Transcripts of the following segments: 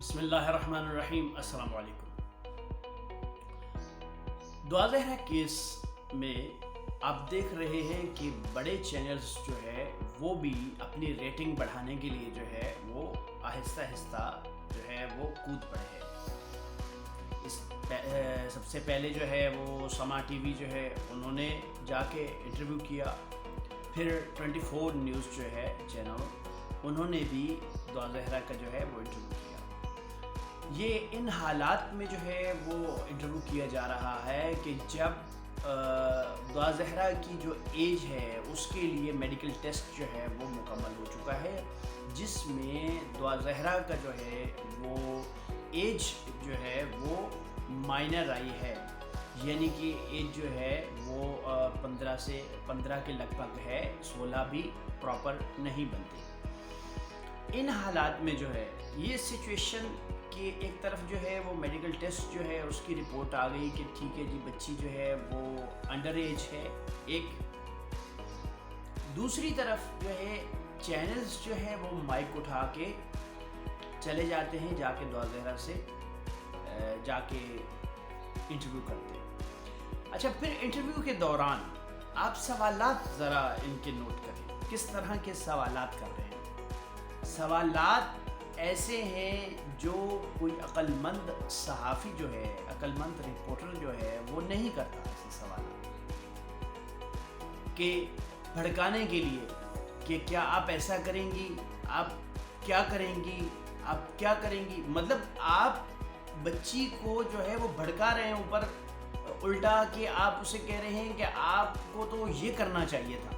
بسم اللہ الرحمن الرحیم۔ السلام علیکم۔ دعا زہرا کیس میں آپ دیکھ رہے ہیں کہ بڑے چینلز جو ہے وہ بھی اپنی ریٹنگ بڑھانے کے لیے جو ہے وہ آہستہ آہستہ جو ہے وہ کود پڑے ہیں۔ سب سے پہلے جو ہے وہ سما ٹی وی جو ہے انہوں نے جا کے انٹرویو کیا، پھر 24 نیوز جو ہے چینل انہوں نے بھی دعا زہرا کا جو ہے وہ انٹرویو کیا۔ یہ ان حالات میں جو ہے وہ انٹرویو کیا جا رہا ہے کہ جب دعا زہرا کی جو ایج ہے اس کے لیے میڈیکل ٹیسٹ جو ہے وہ مکمل ہو چکا ہے، جس میں دعا زہرا کا جو ہے وہ ایج جو ہے وہ مائنر آئی ہے، یعنی کہ ایج جو ہے وہ 15 کے لگ بھگ ہے، 16 بھی پراپر نہیں بنتی۔ ان حالات میں جو ہے یہ سچویشن کہ ایک طرف جو ہے وہ میڈیکل ٹیسٹ جو ہے اس کی رپورٹ آ گئی کہ ٹھیک ہے جی بچی جو ہے وہ انڈر ایج ہے، ایک دوسری طرف جو ہے چینلز جو ہے وہ مائک اٹھا کے چلے جاتے ہیں، جا کے دعا زہرا سے جا کے انٹرویو کرتے ہیں۔ اچھا، پھر انٹرویو کے دوران آپ سوالات ذرا ان کے نوٹ کریں، کس طرح کے سوالات کر رہے ہیں۔ سوالات ایسے ہیں جو کوئی عقل مند صحافی جو ہے، عقل مند رپورٹر جو ہے وہ نہیں کرتا ایسے سوالات، کہ بھڑکانے کے لیے کہ کیا آپ ایسا کریں گی، آپ کیا کریں گی، آپ کیا کریں گی، مطلب آپ بچی کو جو ہے وہ بھڑکا رہے ہیں اوپر الٹا، کہ آپ اسے کہہ رہے ہیں کہ آپ کو تو یہ کرنا چاہیے تھا۔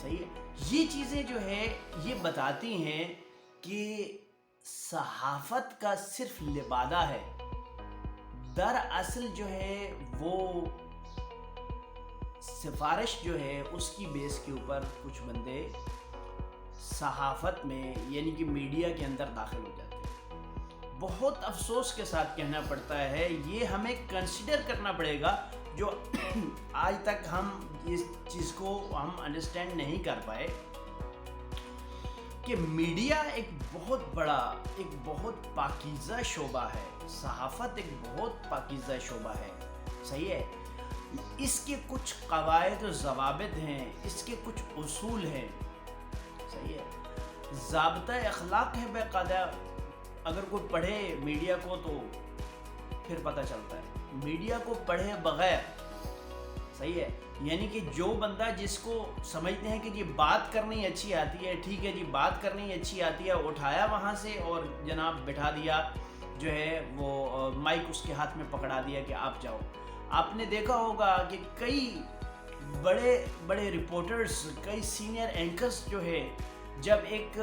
صحیح ہے، یہ چیزیں جو ہے یہ بتاتی ہیں کہ صحافت کا صرف لبادہ ہے، دراصل جو ہے وہ سفارش جو ہے اس کی بیس کے اوپر کچھ بندے صحافت میں یعنی کہ میڈیا کے اندر داخل ہو جاتے ہیں۔ بہت افسوس کے ساتھ کہنا پڑتا ہے، یہ ہمیں کنسیڈر کرنا پڑے گا، جو آج تک ہم اس چیز کو ہم انڈرسٹینڈ نہیں کر پائے کہ میڈیا ایک بہت بڑا، ایک بہت پاکیزہ شعبہ ہے، صحافت ایک بہت پاکیزہ شعبہ ہے۔ صحیح ہے، اس کے کچھ قواعد و ضوابط ہیں، اس کے کچھ اصول ہیں۔ صحیح ہے، ضابطہ اخلاق ہے باقاعدہ، اگر کوئی پڑھے میڈیا کو تو پھر پتہ چلتا ہے، میڈیا کو پڑھے بغیر، صحیح ہے، یعنی کہ جو بندہ جس کو سمجھتے ہیں کہ جی بات کرنی اچھی آتی ہے، ٹھیک ہے جی بات کرنی اچھی آتی ہے، اٹھایا وہاں سے اور جناب بٹھا دیا، جو ہے وہ مائک اس کے ہاتھ میں پکڑا دیا کہ آپ جاؤ۔ آپ نے دیکھا ہوگا کہ کئی بڑے بڑے رپورٹرز، کئی سینئر اینکرز جو ہے جب ایک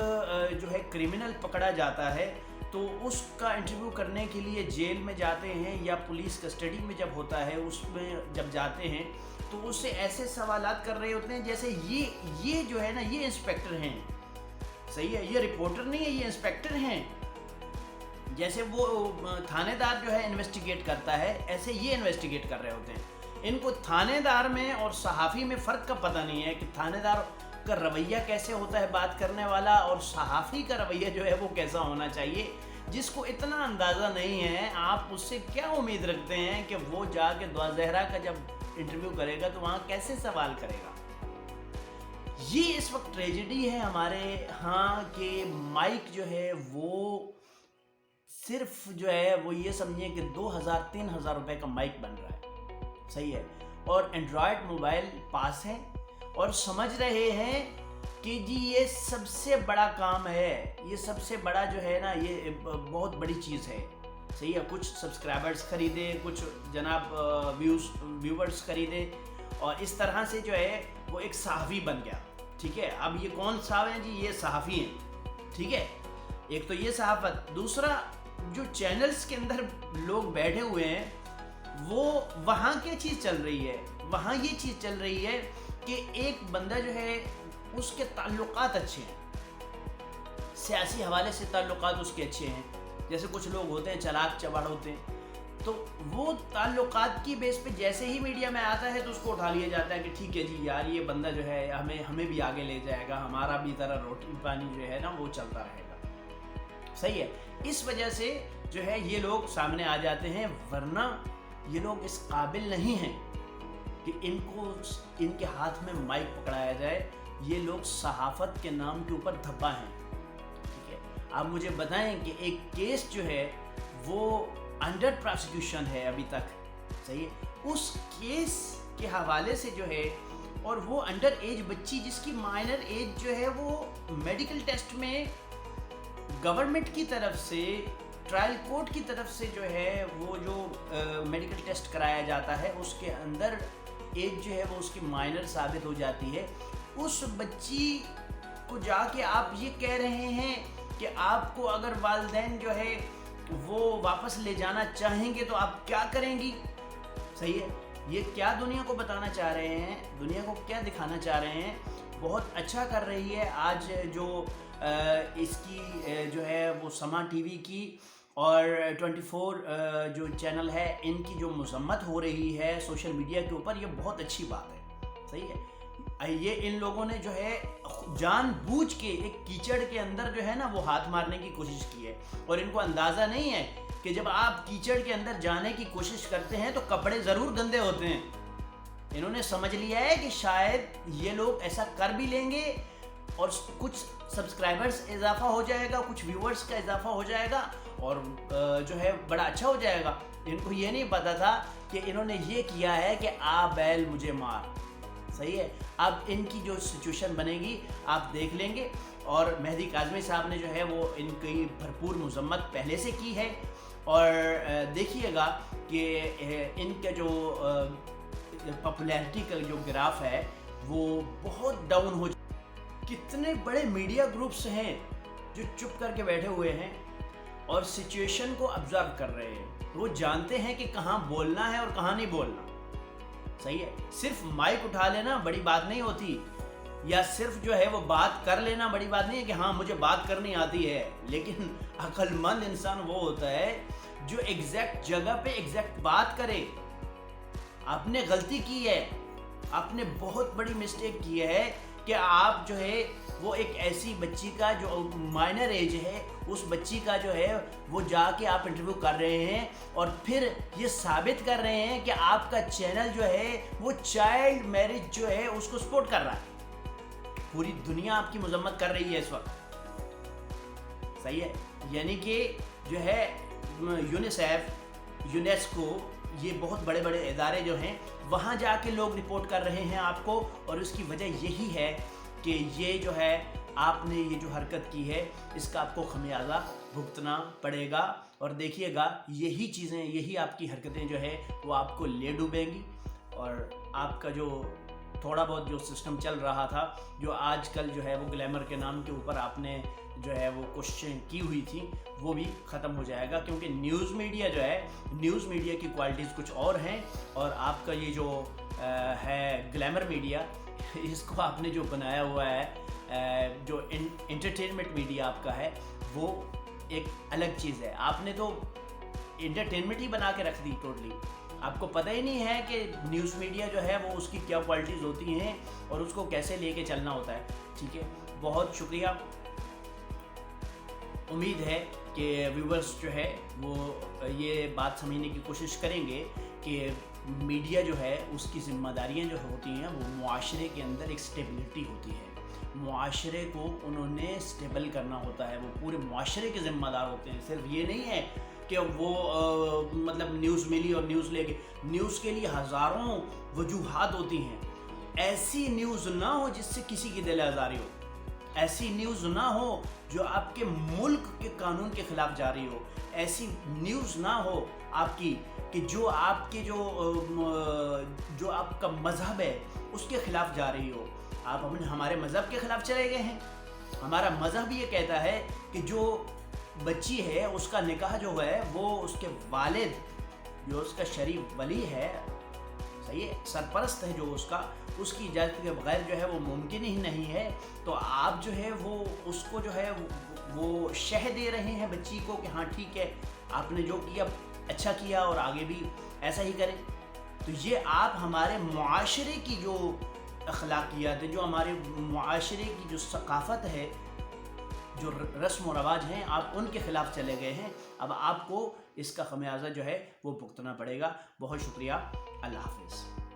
جو ہے کرمنل پکڑا جاتا ہے تو اس کا انٹرویو کرنے کے لیے جیل میں جاتے ہیں، یا پولیس کسٹڈی میں جب ہوتا ہے اس میں جب جاتے ہیں تو اس سے ایسے سوالات کر رہے ہوتے ہیں جیسے یہ جو ہے نا یہ انسپیکٹر ہیں۔ صحیح ہے، یہ رپورٹر نہیں ہے، یہ انسپیکٹر ہیں۔ جیسے وہ تھانے دار جو ہے انویسٹیگیٹ کرتا ہے، ایسے یہ انویسٹیگیٹ کر رہے ہوتے ہیں۔ ان کو تھانے دار میں اور صحافی میں فرق کا پتہ نہیں ہے کہ تھانے دار کا رویہ کیسے ہوتا ہے بات کرنے والا، اور صحافی کا رویہ جو ہے وہ کیسا ہونا چاہیے۔ جس کو اتنا اندازہ نہیں ہے، آپ اس سے کیا امید رکھتے ہیں کہ وہ جا کے دعا زہرا کا جب انٹرویو کرے گا تو وہاں کیسے سوال کرے گا؟ یہ اس وقت ٹریجڈی ہے ہمارے ہاں کہ مائک جو ہے وہ صرف جو ہے وہ یہ سمجھیں کہ 2000-3000 روپے کا مائک بن رہا ہے۔ صحیح ہے، اور اینڈرائڈ موبائل پاس ہے اور سمجھ رہے ہیں کہ جی یہ سب سے بڑا کام ہے، یہ سب سے بڑا جو ہے نا یہ بہت بڑی چیز ہے۔ صحیح ہے، کچھ سبسکرائبرز خریدے، کچھ جناب ویورز خریدے، اور اس طرح سے جو ہے وہ ایک صحافی بن گیا۔ ٹھیک ہے، اب یہ کون صاحب ہیں جی؟ یہ صحافی ہیں۔ ٹھیک ہے، ایک تو یہ صحافت، دوسرا جو چینلز کے اندر لوگ بیٹھے ہوئے ہیں وہ وہاں کیا چیز چل رہی ہے؟ وہاں یہ چیز چل رہی ہے کہ ایک بندہ جو ہے اس کے تعلقات اچھے ہیں، سیاسی حوالے سے تعلقات اس کے اچھے ہیں، جیسے کچھ لوگ ہوتے ہیں چلاک چباڑ ہوتے ہیں، تو وہ تعلقات کی بیس پہ جیسے ہی میڈیا میں آتا ہے تو اس کو اٹھا لیا جاتا ہے کہ ٹھیک ہے جی یار یہ بندہ جو ہے ہمیں بھی آگے لے جائے گا، ہمارا بھی ذرا روٹی پانی جو ہے نا وہ چلتا رہے گا۔ صحیح ہے. اس وجہ سے جو ہے یہ لوگ سامنے آ جاتے ہیں, ورنہ یہ لوگ اس قابل نہیں ہیں کہ ان کے ہاتھ میں مائک پکڑایا جائے. یہ لوگ صحافت کے نام کے اوپر دھبا ہیں. ٹھیک ہے, آپ مجھے بتائیں کہ ایک کیس جو ہے وہ انڈر پروسیکیوشن ہے ابھی تک. صحیح ہے, اس کیس کے حوالے سے جو ہے, اور وہ انڈر ایج بچی جس کی مائنر ایج جو ہے وہ میڈیکل ٹیسٹ میں گورنمنٹ کی طرف سے, ٹرائل کورٹ کی طرف سے جو ہے وہ جو میڈیکل ٹیسٹ کرایا جاتا ہے اس کے اندر ایج جو ہے وہ اس کی مائنر ثابت ہو جاتی ہے. اس بچی کو جا کے آپ یہ کہہ رہے ہیں کہ آپ کو اگر والدین جو ہے وہ واپس لے جانا چاہیں گے تو آپ کیا کریں گی. صحیح ہے, یہ کیا دنیا کو بتانا چاہ رہے ہیں, دنیا کو کیا دکھانا چاہ رہے ہیں. بہت اچھا کر رہی ہے آج جو اس کی جو ہے وہ سما ٹی وی کی اور 24 جو چینل ہے ان کی جو مذمت ہو رہی ہے سوشل میڈیا کے اوپر, یہ بہت اچھی بات ہے. صحیح ہے, یہ ان لوگوں نے جو ہے جان بوجھ کے ایک کیچڑ کے اندر جو ہے نا وہ ہاتھ مارنے کی کوشش کی ہے, اور ان کو اندازہ نہیں ہے کہ جب آپ کیچڑ کے اندر جانے کی کوشش کرتے ہیں تو کپڑے ضرور گندے ہوتے ہیں. انہوں نے سمجھ لیا ہے کہ شاید یہ لوگ ایسا کر بھی لیں گے اور کچھ سبسکرائبرز اضافہ ہو جائے گا, کچھ ویورز کا اضافہ ہو جائے گا اور جو ہے بڑا اچھا ہو جائے گا. ان کو یہ نہیں پتا تھا کہ انہوں نے یہ کیا ہے کہ آ بیل مجھے مار. صحیح ہے, اب ان کی جو سچویشن بنے گی آپ دیکھ لیں گے. اور مہدی کاظمی صاحب نے جو ہے وہ ان کی بھرپور مذمت پہلے سے کی ہے, اور دیکھیے گا کہ ان کا جو پاپولیرٹی کا جو گراف ہے وہ بہت ڈاؤن ہو. کتنے بڑے میڈیا گروپس ہیں جو چپ کر کے بیٹھے ہوئے ہیں اور سچویشن کو آبزرو کر رہے ہیں. وہ جانتے ہیں کہ کہاں بولنا ہے اور کہاں نہیں بولنا. صحیح ہے, صرف مائک اٹھا لینا بڑی بات نہیں ہوتی, یا صرف جو ہے وہ بات کر لینا بڑی بات نہیں ہے کہ ہاں مجھے بات کرنی آتی ہے. لیکن عقل مند انسان وہ ہوتا ہے جو ایگزیکٹ جگہ پہ ایگزیکٹ بات کرے. آپ نے غلطی کی ہے, آپ نے بہت بڑی مسٹیک کی ہے کہ آپ جو ہے وہ ایک ایسی بچی کا جو مائنر ایج ہے اس بچی کا جو ہے وہ جا کے آپ انٹرویو کر رہے ہیں اور پھر یہ ثابت کر رہے ہیں کہ آپ کا چینل جو ہے وہ چائلڈ میرج جو ہے اس کو سپورٹ کر رہا ہے. پوری دنیا آپ کی مذمت کر رہی ہے اس وقت. صحیح ہے, یعنی کہ جو ہے یونیسیف, یونیسکو, یہ بہت بڑے بڑے ادارے جو ہیں وہاں جا کے لوگ رپورٹ کر رہے ہیں آپ کو, اور اس کی وجہ یہی ہے کہ یہ جو ہے آپ نے یہ جو حرکت کی ہے اس کا آپ کو خمیازہ بھگتنا پڑے گا. اور دیکھیے گا یہی چیزیں, یہی آپ کی حرکتیں جو ہے وہ آپ کو لے ڈوبیں گی, اور آپ کا جو تھوڑا بہت جو سسٹم چل رہا تھا, جو آج کل جو ہے وہ گلیمر کے نام کے اوپر آپ نے جو ہے وہ کوششیں کی ہوئی تھی, وہ بھی ختم ہو جائے گا. کیونکہ نیوز میڈیا جو ہے, نیوز میڈیا کی کوالٹیز کچھ اور ہیں, اور آپ کا یہ جو ہے گلیمر میڈیا, اس کو آپ نے جو بنایا ہوا ہے, جو انٹرٹینمنٹ میڈیا آپ کا ہے, وہ ایک الگ چیز ہے. آپ نے تو انٹرٹینمنٹ ہی بنا کے رکھ دی ٹوٹلی. آپ کو پتہ ہی نہیں ہے کہ نیوز میڈیا جو ہے وہ اس کی کیا کوالٹیز ہوتی ہیں اور اس کو کیسے لے کے چلنا ہوتا ہے. ٹھیک ہے, بہت شکریہ. امید ہے کہ ویورز جو ہے وہ یہ بات سمجھنے کی کوشش کریں گے کہ میڈیا جو ہے اس کی ذمہ داریاں جو ہوتی ہیں وہ معاشرے کے اندر ایک سٹیبلٹی ہوتی ہے. معاشرے کو انہوں نے سٹیبل کرنا ہوتا ہے, وہ پورے معاشرے کے ذمہ دار ہوتے ہیں. صرف یہ نہیں ہے کہ وہ مطلب نیوز ملی اور نیوز لے کے, نیوز کے لیے ہزاروں وجوہات ہوتی ہیں. ایسی نیوز نہ ہو جس سے کسی کی دل آزاری ہو, ایسی نیوز نہ ہو جو آپ کے ملک کے قانون کے خلاف جاری ہو, ایسی نیوز نہ ہو آپ کی کہ جو آپ کے جو آپ کا مذہب ہے اس کے خلاف جا رہی ہو. آپ ہمارے مذہب کے خلاف چلے گئے ہیں. ہمارا مذہب یہ کہتا ہے کہ جو بچی ہے اس کا نکاح جو ہے وہ اس کے والد, جو اس کا شریف ولی ہے, صحیح ہے, سرپرست ہے جو اس کی اجازت کے بغیر جو ہے وہ ممکن ہی نہیں ہے. تو آپ جو ہے وہ اس کو جو ہے وہ شہ دے رہے ہیں بچی کو کہ ہاں ٹھیک ہے آپ نے جو کیا اچھا کیا اور آگے بھی ایسا ہی کریں. تو یہ آپ ہمارے معاشرے کی جو اخلاقیات ہے, جو ہمارے معاشرے کی جو ثقافت ہے, جو رسم و رواج ہیں آپ ان کے خلاف چلے گئے ہیں، اب آپ کو اس کا خمیازہ جو ہے وہ بھگتنا پڑے گا۔ بہت شکریہ، اللہ حافظ۔